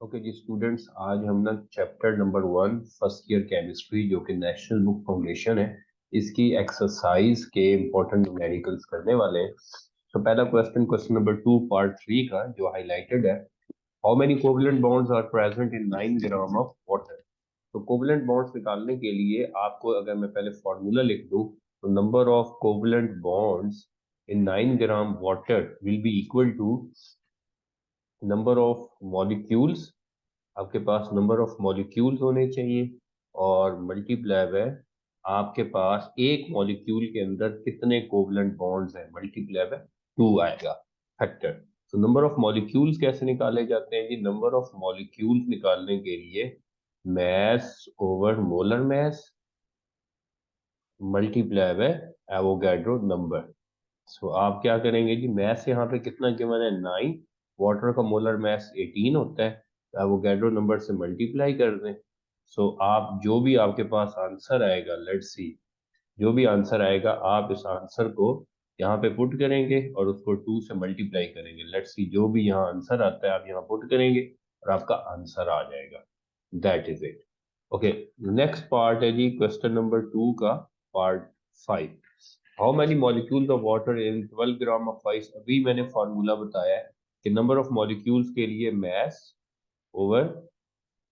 Okay जी students, आज हम ना chapter number 1 first year chemistry जो कि नेशनल बुक फाउंडेशन है, इसकी एक्सरसाइज के इंपॉर्टेंट न्यूमेरिकल्स करने वाले हैं। तो पहला क्वेश्चन नंबर 2 पार्ट 3 का जो हाईलाइटेड है, how many covalent bonds are present in 9 gram of water. तो कोवलेंट बॉन्ड्स निकालने के लिए आपको अगर मैं पहले फॉर्मूला लिख दूं, तो number of covalent bonds in 9 gram water will be equal to number of molecules. आपके पास नंबर ऑफ मॉलिक्यूल्स होने चाहिए और मल्टीप्लाई है आपके पास एक मॉलिक्यूल के अंदर कितने कोवलेंट बॉन्ड्स हैं, मल्टीप्लाई है 2 आएगा फैक्टर। तो नंबर ऑफ मॉलिक्यूल्स कैसे निकाले जाते हैं जी? नंबर ऑफ मॉलिक्यूल्स निकालने के लिए mass over molar mass multiply है एवोगैड्रो नंबर। सो आप क्या करेंगे जी, मैथ यहाँ पे कितना गिवन है 9, वाटर का मोलर मैथ 18 होता है, तो एवोगैड्रो नंबर से मल्टीप्लाई कर दें। सो आप जो भी आपके पास आंसर आएगा, लेट्स सी, जो भी आंसर आएगा आप इस आंसर को यहाँ पे पुट करेंगे और उसको 2 से मल्टीप्लाई करेंगे। लेट्स सी, जो भी यहाँ आंसर आता है आप यहाँ पुट करेंगे और आपका आंसर आ जाएगा। That is it. Okay, next part है जी क्वेश्चन नंबर 2 का part 5। How many molecules of water in 12 gram of ice. अभी मैंने फॉर्मूला बताया है कि नंबर ऑफ मॉलिक्यूल्स के लिए mass over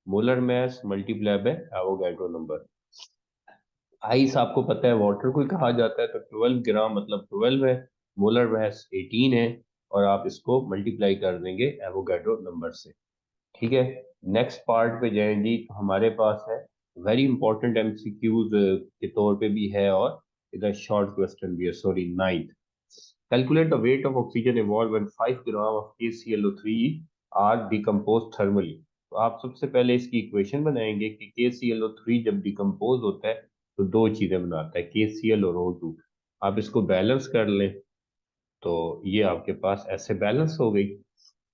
molar mass multiply by Avogadro number. आइस आपको पता है वाटर को ही कहा जाता है, तो 12 ग्राम मतलब 12 है, मोलर मैस 18 है, और आप इसको मल्टीप्लाई कर देंगे एवोगैड्रो नंबर से। ठीक है, नेक्स्ट पार्ट पे जाएं जी। तो हमारे पास है वेरी इंपॉर्टेंट एमसीक्यूज के तौर पे भी है और इधर शॉर्ट क्वेश्चन भी है। Sorry, ninth, calculate the weight of oxygen evolve when 5 gram of KClO3 are decompose thermally. तो आप सबसे पहले इसकी इक्वेशन बनाएंगे कि KClO3 जब डिकम्पोज होता है तो दो चीजें बनाता है, KCl और O2। आप इसको बैलेंस कर लें तो ये आपके पास ऐसे बैलेंस हो गई।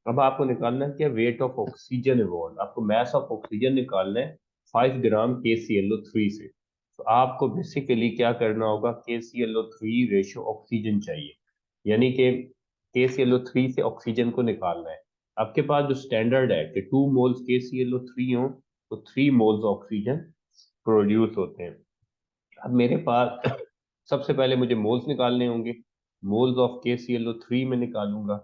अब आपको निकालना है क्या, वेट ऑफ ऑक्सीजन इवॉल्व। आपको मास ऑफ ऑक्सीजन निकालना है 5 ग्राम KClO3 से। तो आपको बेसिकली क्या करना होगा, KClO3 रेशियो ऑक्सीजन चाहिए, यानी कि KClO3 से ऑक्सीजन को निकालना है। आपके पास जो स्टैंडर्ड है कि 2 मोल्स KClO3 हो तो 3 मोल्स ऑक्सीजन प्रोड्यूस होते हैं। अब मेरे पास सबसे पहले मुझे मोल्स निकालने होंगे। मोल्स ऑफ KClO3 में निकालूंगा।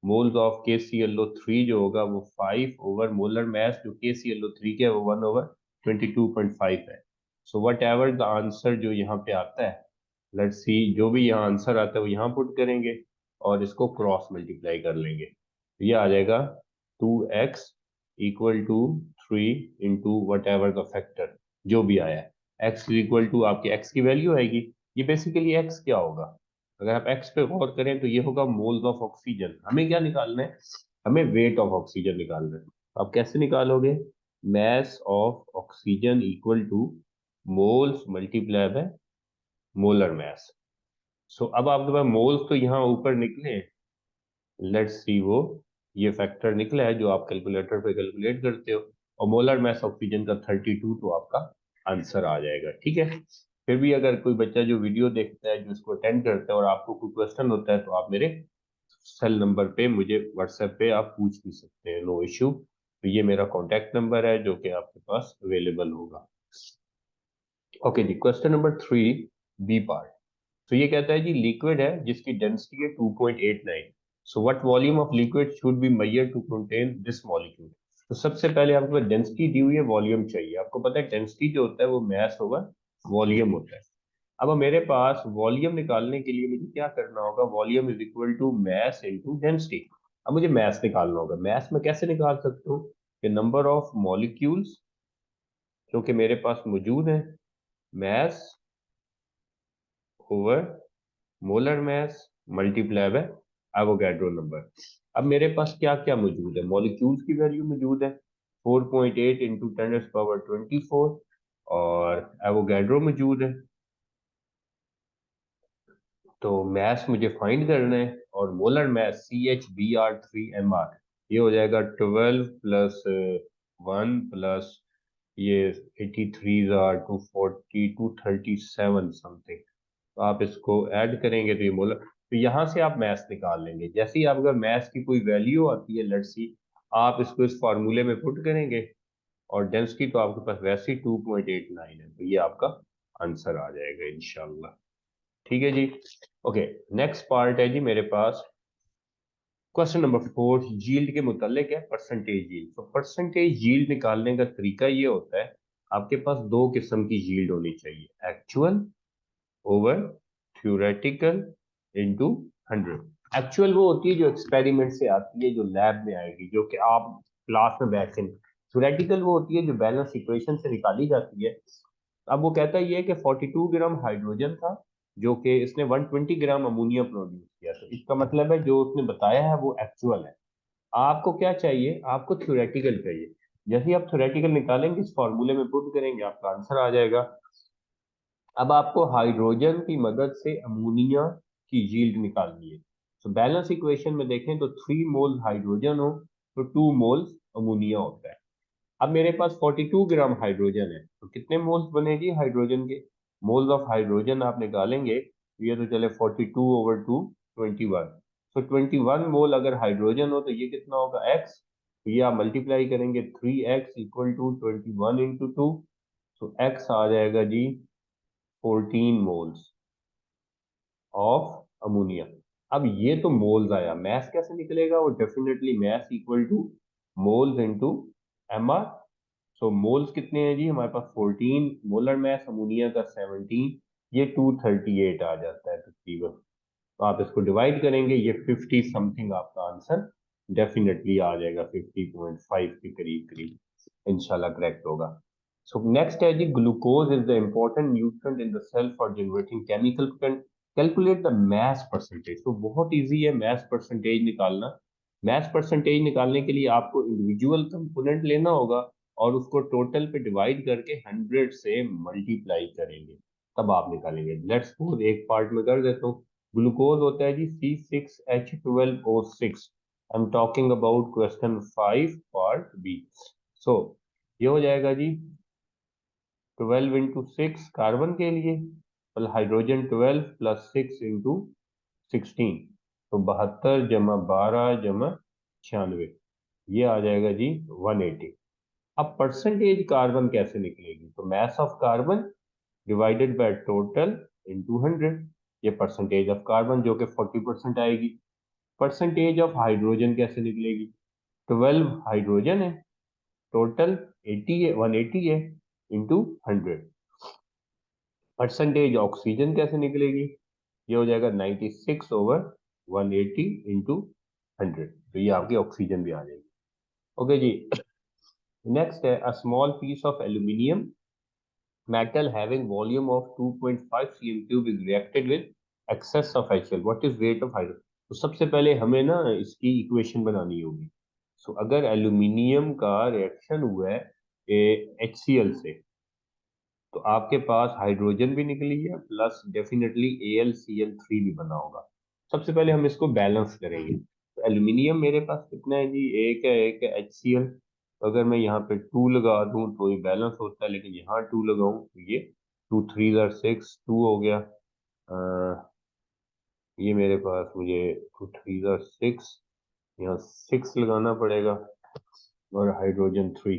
मोल्स ऑफ KClO3 जो होगा वो 5 ओवर मोलर मास जो KClO3 के है वो 1 ओवर 22.5 है। So what ever the answer जो यहाँ पे आता है, लेट्स सी, जो भी यहाँ आंसर आता है वो यहाँ पुट करेंगे और इसको क्रॉस मल्टीप्लाई कर लेंगे, तो ये आ जाएगा 2x equal to 3 into whatever the factor जो भी आया है। x इक्वल टू आपकी x की वैल्यू आएगी। ये बेसिकली x क्या होगा, अगर आप x पे गौर करें तो ये होगा मोल्स ऑफ ऑक्सीजन। हमें क्या निकालना है, हमें वेट ऑफ ऑक्सीजन निकालना है। तो आप कैसे निकालोगे, mass of oxygen equal to moles multiply by molar mass. So अब आपके पास मोल्स तो यहाँ ऊपर निकले, लेट्स सी वो ये फैक्टर निकला है जो आप कैलकुलेटर पे कैलकुलेट करते हो, और मोलर मास ऑक्सीजन का 32, तो आपका आंसर आ जाएगा। ठीक है, फिर भी अगर कोई बच्चा जो वीडियो देखता है, जो इसको अटेंड करता है, और आपको कोई क्वेश्चन होता है तो आप मेरे सेल नंबर पे मुझे व्हाट्सएप पे आप पूछ भी सकते हैं, नो इश्यू। तो ये मेरा कॉन्टैक्ट नंबर है जो कि आपके पास अवेलेबल होगा। ओके जी, क्वेश्चन नंबर 3 बी पार्ट। तो ये कहता है जी, लिक्विड है जिसकी डेंसिटी है 2.89। So what volume of liquid should be measure to contain this molecule. तो सबसे पहले आपके पास डेंसिटी दी हुई है, वॉल्यूम चाहिए। आपको पता है डेंसिटी जो होता है वो मैस ओवर वॉल्यूम होता है। अब मेरे पास वॉल्यूम निकालने के लिए मुझे क्या करना होगा, volume is equal to mass into density. अब मुझे मैस निकालना होगा। मैस में कैसे निकाल सकता हूँ, कि नंबर ऑफ मॉलिक्यूल्स जो कि मेरे पास मौजूद है, mass over molar mass multiply by Avogadro number. अब मेरे पास क्या क्या मौजूद है, मॉलिक्यूल्स की वैल्यू मौजूद है 4.8 इंटू 10⁻²4, और एवोगैड्रो मौजूद है। तो मास मुझे फाइंड करना है, और molar mass CH Br3 Mr, ये हो जाएगा 12 प्लस 1 प्लस ये 83 240 237 समथिंग। तो आप इसको ऐड करेंगे तो ये मोलर, तो यहाँ से आप मैथ्स निकाल लेंगे। जैसे ही आप अगर मैथ्स की कोई वैल्यू आती है, लेट्स सी आप इसको इस फार्मूले में पुट करेंगे और डेंसिटी तो आपके पास वैसे ही 2.89 है, तो ये आपका आंसर आ जाएगा इंशाल्लाह। ठीक है जी। ओके, नेक्स्ट पार्ट है जी मेरे पास क्वेश्चन नंबर 4, यील्ड के मुतालिक है परसेंटेज यील्ड। तो परसेंटेज यील्ड निकालने का तरीका ये होता है, आपके पास दो किस्म की यील्ड होनी चाहिए, actual over theoretical into 100। Actual वो होती है जो एक्सपेरिमेंट से आती है, जो लैब में आएगी, जो कि आप क्लास में बैठ के। थ्योरेटिकल वो होती है जो बैलेंस इक्वेशन से निकाली जाती है। अब वो कहता ये है कि 42 ग्राम हाइड्रोजन था, जो कि इसने 120 ग्राम अमोनिया प्रोड्यूस किया, तो इसका मतलब है जो उसने बताया है वो एक्चुअल है। आपको क्या चाहिए, आपको थ्योरेटिकल चाहिए। जैसे ही आप थ्योरेटिकल निकालेंगे, इस फॉर्मूले में पुट करेंगे, आपका आंसर आ जाएगा। अब आपको हाइड्रोजन की मदद से अमोनिया की यील्ड निकालनी है। तो बैलेंस इक्वेशन में देखें तो 3 मोल हाइड्रोजन हो तो 2 मोल्स अमोनिया होता है। अब मेरे पास 42 ग्राम हाइड्रोजन है, तो कितने मोल्स बनेगी हाइड्रोजन के? मोल्स ऑफ हाइड्रोजन आप निकालेंगे तो ये तो चले 42 ओवर 2, 21। तो 21 मोल अगर हाइड्रोजन हो तो ये कितना होगा, एक्स। तो ये आप मल्टीप्लाई करेंगे, 3x इक्वल टू 21 इंटू 2, तो एक्स आ जाएगा जी 14 मोल्स ऑफ अमोनिया। अब ये तो मोल्स आया, मैथ कैसे निकलेगा? वो definitely mass equal to moles into MR. So moles कितने हैं जी हमारे पास, 14, मोलर मैस अमोनिया का 17, ये 238 आ जाता है तकरीबन। तो आप इसको डिवाइड करेंगे, ये 50 समथिंग आपका आंसर डेफिनेटली आ जाएगा, 50.5 के करीब करीब इंशाल्लाह करेक्ट होगा। सो नेक्स्ट है जी, glucose is the important nutrient in the cell for generating chemical. Calculate the mass percentage. तो बहुत इजी है मैस परसेंटेज निकालना। मैस परसेंटेज निकालने के लिए आपको इंडिविजुअल कंपोनेंट लेना होगा और उसको टोटल पे डिवाइड करके 100 से मल्टीप्लाई करेंगे, तब आप निकालेंगे। लेट्स सपोज एक पार्ट में कर देता हूँ। ग्लूकोज होता है जी C6H12O6। I am talking about question 5 part B. So ये हो जाएगा जी 12 इंटू 6 कार्बन के लिए, मतलब हाइड्रोजन 12 प्लस 6 इंटू 16, तो 72 जमा 12 जमा 96, ये आ जाएगा जी 180। अब परसेंटेज कार्बन कैसे निकलेगी? तो mass of carbon divided by total into 100, ये परसेंटेज ऑफ कार्बन जो कि 40% आएगी। परसेंटेज ऑफ हाइड्रोजन कैसे निकलेगी? 12 हाइड्रोजन है, टोटल 80 है, 180 है, इंटू 100। परसेंटेज ऑक्सीजन कैसे निकलेगी? ये हो जाएगा 96 ओवर 180 इंटू 100, तो ये आपकी ऑक्सीजन भी आ जाएगी। ओके जी। नेक्स्ट है, a small piece of aluminium metal having volume of 2.5 cm cube is reacted with excess of HCl. What is weight of hydrogen? तो सबसे पहले हमें ना इसकी इक्वेशन बनानी होगी। सो अगर एल्यूमिनियम का रिएक्शन हुआ है HCl से, तो आपके पास हाइड्रोजन भी निकली है प्लस डेफिनेटली AlCl3 भी बना होगा। सबसे पहले हम इसको बैलेंस करेंगे। तो एल्यूमिनियम मेरे पास कितना है जी, एक है HCl। तो अगर मैं यहाँ पे 2 लगा दूं तो ये बैलेंस होता है, लेकिन यहाँ 2 लगाऊं तो ये 2 3 6, 2 हो गया। ये मेरे पास मुझे 2 3 6, यहाँ 6 लगाना पड़ेगा, और हाइड्रोजन 3।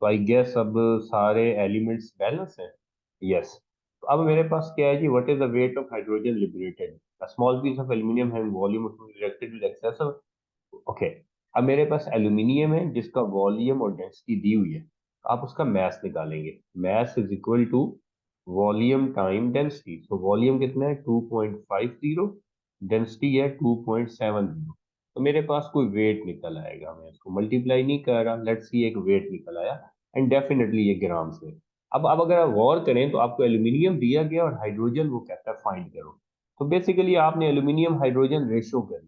तो आई गेस अब सारे एलिमेंट्स बैलेंस हैं। यस। तो अब मेरे पास क्या है जी, what is the weight of hydrogen liberated? A small piece of aluminium having volume reacted with excess of. Okay, अब मेरे पास एल्यूमिनियम है जिसका वॉल्यूम और डेंसिटी दी हुई है, आप उसका मैस निकालेंगे। Mass is equal to volume time density. तो वॉल्यूम कितना है 2.50, डेंसिटी है 2.70। तो मेरे पास कोई वेट निकल आएगा, मैं इसको मल्टीप्लाई नहीं कर रहा, लेट्स सी एक वेट निकल आया, एंड डेफिनेटली ये ग्राम्स में। अब अगर आप गौर करें तो आपको एल्यूमिनियम दिया गया और हाइड्रोजन वो कहता है फाइंड करो। तो बेसिकली आपने एल्यूमिनियम हाइड्रोजन रेशो करनी है।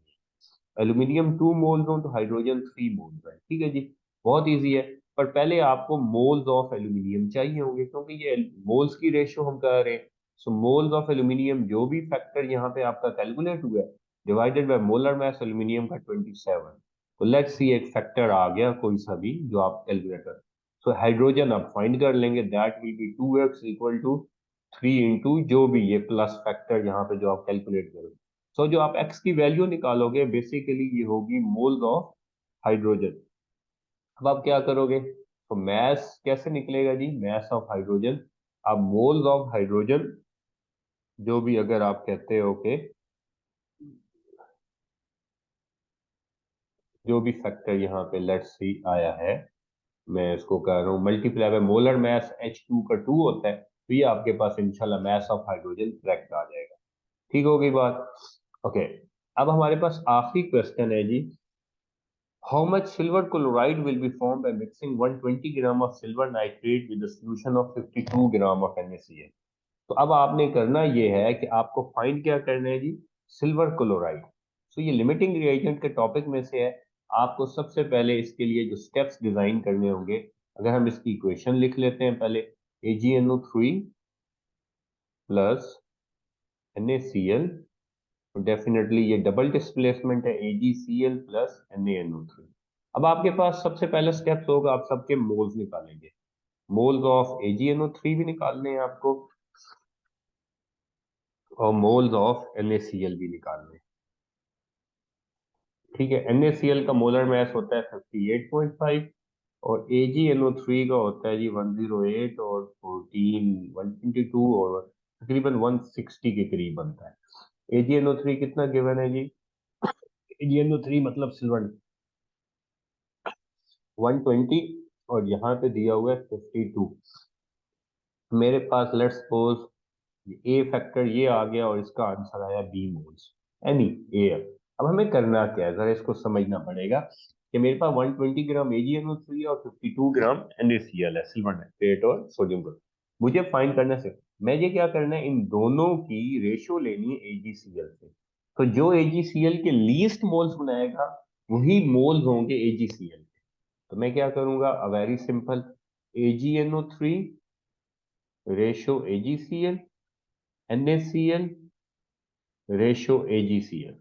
एल्यूमिनियम 2 मोल्स हो तो हाइड्रोजन 3 मोल्स है, ठीक है जी। बहुत इजी है। पर पहले आपको मोल्स ऑफ एल्यूमिनियम चाहिए होंगे, क्योंकि ये मोल्स की रेशियो हम कर रहे हैं। सो मोल्स ऑफ एल्यूमिनियम, जो भी फैक्टर यहाँ पे आपका कैलकुलेट हुआ है, divided by molar mass aluminium का 27। तो लेट्स सी एक फैक्टर आ गया कोई सा भी जो आप कैलकुलेट कर। सो हाइड्रोजन आप फाइंड कर लेंगे, that will be 2x equal to 3 into जो भी ये प्लस फैक्टर यहाँ पे जो आप कैलकुलेट करोगे। सो जो आप x की वैल्यू निकालोगे बेसिकली ये होगी मोल्स ऑफ हाइड्रोजन। अब आप क्या करोगे, तो मैस कैसे निकलेगा जी, मैस ऑफ हाइड्रोजन, आप मोल्स ऑफ हाइड्रोजन जो भी अगर आप कहते हो कि जो भी फैक्टर यहाँ पे लेट्स सी आया है, मैं इसको कह रहा हूँ multiply by molar mass H2 का 2 होता है, तो ये आपके पास इंशाल्लाह मास ऑफ हाइड्रोजन करेक्ट आ जाएगा। ठीक हो गई बात। ओके, अब हमारे पास आखिरी क्वेश्चन है जी, how much silver chloride will be form by mixing 120 gram of silver nitrate with solution of 52 gram of NaCl। तो अब आपने करना ये है कि आपको फाइंड क्या करना है जी, सिल्वर क्लोराइड। तो ये लिमिटिंग रिएजेंट के टॉपिक में से है। आपको सबसे पहले इसके लिए जो स्टेप्स डिजाइन करने होंगे, अगर हम इसकी इक्वेशन लिख लेते हैं पहले, AgNO3 प्लस NaCl, तो डेफिनेटली ये डबल डिस्प्लेसमेंट है AgCl प्लस NaNO3। अब आपके पास सबसे पहला स्टेप होगा, आप सबके मोल्स निकालेंगे, मोल्स ऑफ AgNO3 भी निकालने हैं आपको और मोल्स ऑफ NaCl भी निकालने हैं। ठीक है, NaCl का मोलर मास होता है 58.5 और AgNO3 का होता है जी 108 और 14 122 और तकरीबन 160 के करीब बनता है। AgNO3 कितना गिवन है जी, AgNO3 मतलब सिल्वर 120 और यहाँ पे दिया हुआ है 52। मेरे पास लेट्स सपोज ए फैक्टर ये आ गया और इसका आंसर आया बी मोल्स, एनी ए। अब हमें करना क्या है, जरा इसको समझना पड़ेगा कि मेरे पास 120 ग्राम AgNO3 और 52 ग्राम NaCl है, सिल्वर नाइट्रेट और सोडियम क्लोराइड। मुझे फाइंड करना है, मैं ये क्या करना है, इन दोनों की रेशियो लेनी है AgCl से। तो जो AgCl के लीस्ट मोल्स बनाएगा वही मोल्स होंगे AgCl। तो मैं क्या करूंगा, very simple, AgNO3 ratio AgCl, NaCl ratio AgCl।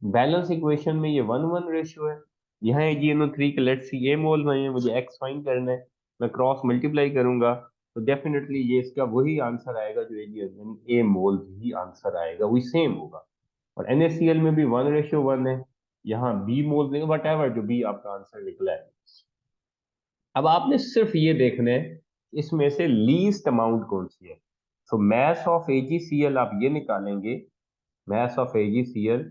Balance equation में ये 1:1 रेशियो है। यहाँ AgNO3 के लेट्स सी ए मोल हैं, मुझे एक्स फाइंड करना है, मैं क्रॉस मल्टीप्लाई करूंगा तो डेफिनेटली ये इसका वही आंसर आएगा जो Ag यानी ए मोल ही आंसर आएगा, वही सेम होगा। और NaCl में भी 1:1 है, यहाँ बी मोल देंगे, वट एवर जो भी आपका आंसर निकला है। अब आपने सिर्फ ये देखना है इसमें से लीस्ट अमाउंट कौन सी है। तो मैथ ऑफ AgCl आप ये निकालेंगे, मैथ ऑफ AgCl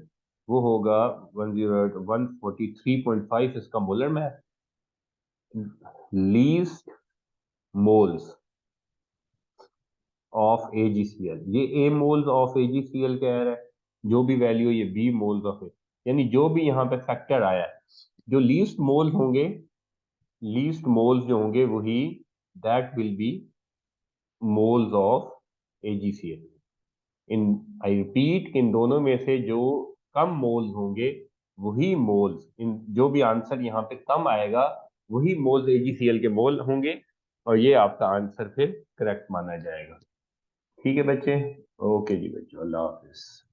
वो होगा 143.5 इसका molar math, least moles of AgCl, ये ए मोल्स ऑफ AgCl कह रहा है, जो भी वैल्यू ये बी मोल्स ऑफ, यानी जो भी यहाँ पे फैक्टर आया है, जो लीस्ट मोल्स होंगे, लीस्ट मोल्स जो होंगे वही that will be moles of AgCl। इन आई रिपीट, इन दोनों में से जो कम मोल्स होंगे वही मोल्स, इन जो भी आंसर यहाँ पे कम आएगा वही मोल्स AgCl के मोल होंगे और ये आपका आंसर फिर करेक्ट माना जाएगा। ठीक है बच्चे, ओके जी बच्चों, अल्लाह हाफिज।